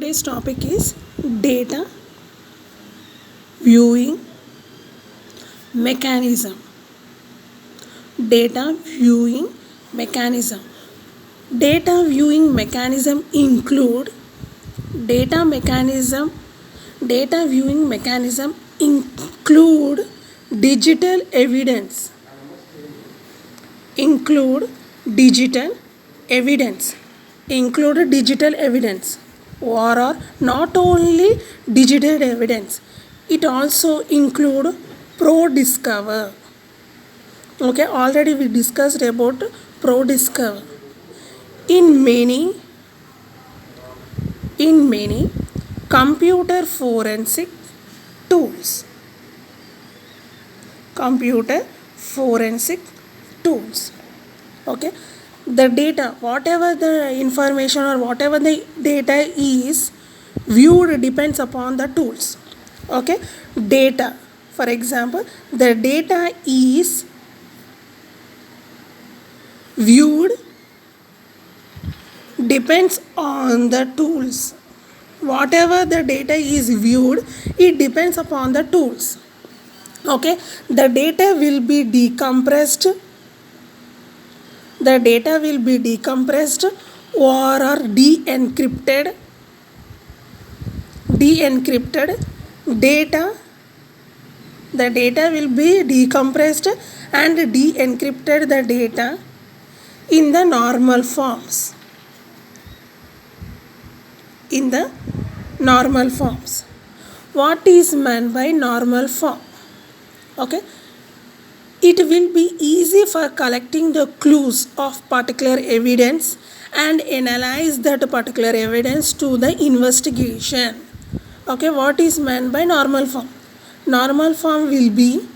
Today's topic is data viewing mechanism. Data viewing mechanism. Data viewing mechanism include data viewing mechanism include digital evidence. Include digital evidence. Include digital evidence. Or not only digital evidence, it also include ProDiscover. Okay, already we discussed about ProDiscover. In many computer forensic tools. Computer forensic tools. Okay, the data, whatever the information or whatever the data is viewed depends upon the tools. Okay, data, for example, the data is viewed depends on the tools. Whatever the data is viewed, it depends upon the tools. Okay, the data will be decompressed. The data will be decompressed or de-encrypted. Data, the data will be decompressed and de-encrypted the data in the normal forms. In the normal forms. What is meant by normal form? Okay, it will be easy for collecting the clues of particular evidence and analyze that particular evidence to the investigation. Okay, what is meant by normal form? Normal form will be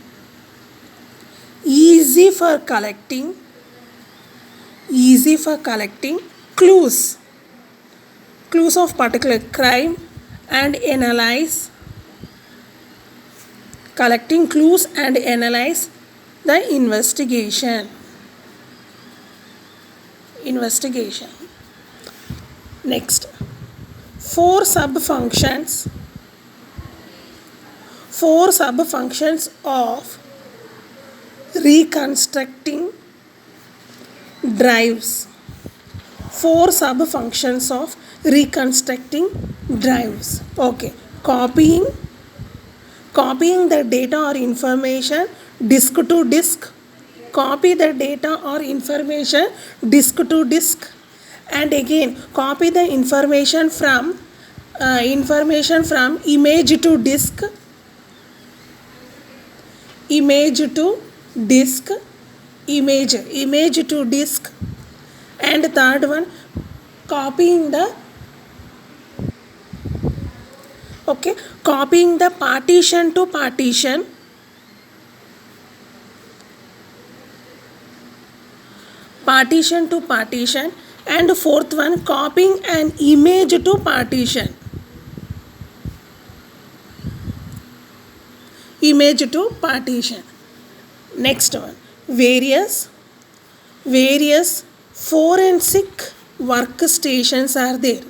easy for collecting clues of particular crime and collecting clues and analyze the investigation. Next, four subfunctions of reconstructing drives. Four subfunctions of reconstructing drives. Okay, copying the data or information disk to disk. Copy the data or information disk to disk, and again copy the information from image to disk. Image to disk. And third one, copying the partition to partition. And fourth one, copying an image to partition. Next one, various forensic workstations are there.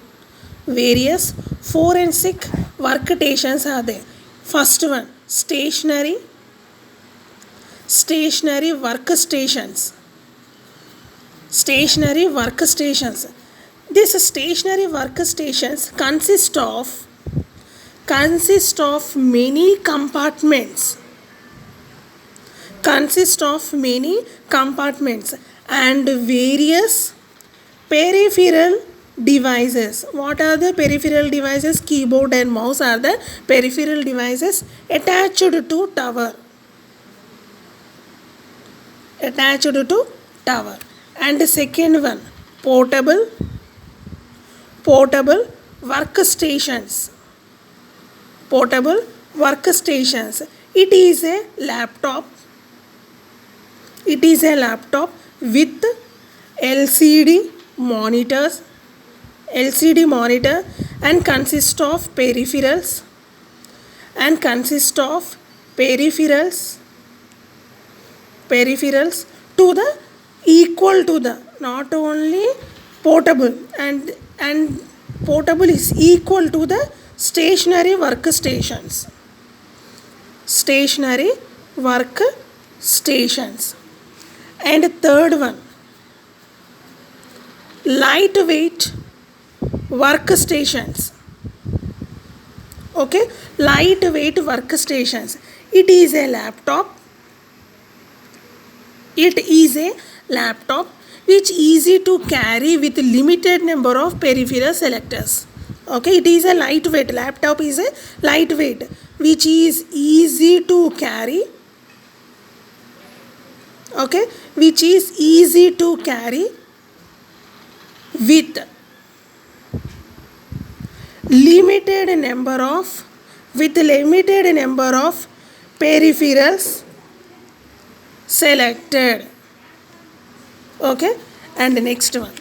First one, stationary workstations. These stationary workstations consist of many compartments. And various peripheral devices. What are the peripheral devices? Keyboard and mouse are the peripheral devices attached to tower. And the second one, portable workstations. It is a laptop with LCD monitor and consists of peripherals to the equal to the not only portable and Portable is equal to the stationary workstations. Stationary workstations. And third one, lightweight workstations. Okay, lightweight workstations. It is a laptop. It is a laptop which easy to carry with limited number of peripheral selectors. Okay, it is a lightweight. Laptop is a lightweight which is easy to carry. Okay, which is easy to carry with limited number of peripherals selected. Okay, and the next one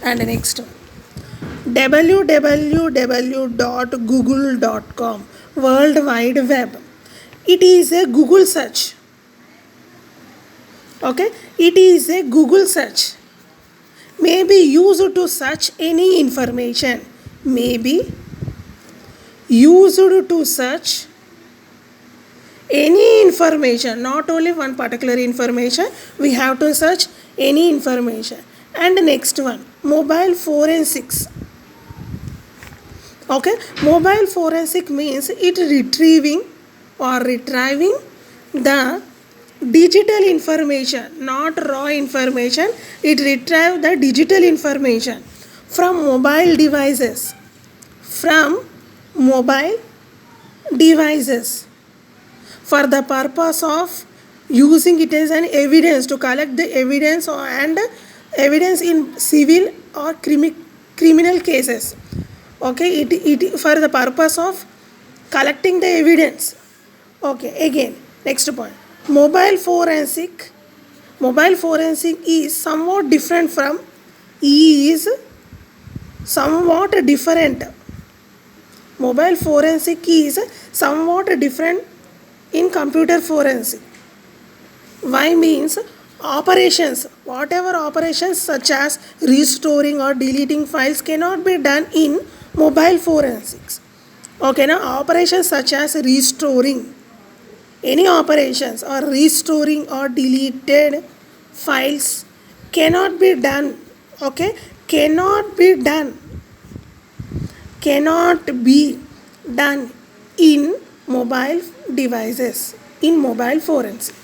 www.google.com, World Wide Web. It is a Google search. Okay, it is a Google search, may be used to search any information. May be used to search any information, not only one particular information. We have to search any information. And next one, mobile forensics. Okay, mobile forensic means it retrieving the digital information, not raw information. It retrieves the digital information from mobile devices. For the purpose of using it as an evidence, to collect the evidence and evidence in civil or criminal cases. Okay, it for the purpose of collecting the evidence. Okay, again, next point, mobile forensic is somewhat different mobile forensic is somewhat different in computer forensic. Why? Means operations, whatever operations such as restoring or deleting files cannot be done in mobile forensics. Okay, now operations such as restoring, any operations or restoring or deleted files cannot be done. Okay, cannot be done in mobile devices, in mobile forensic.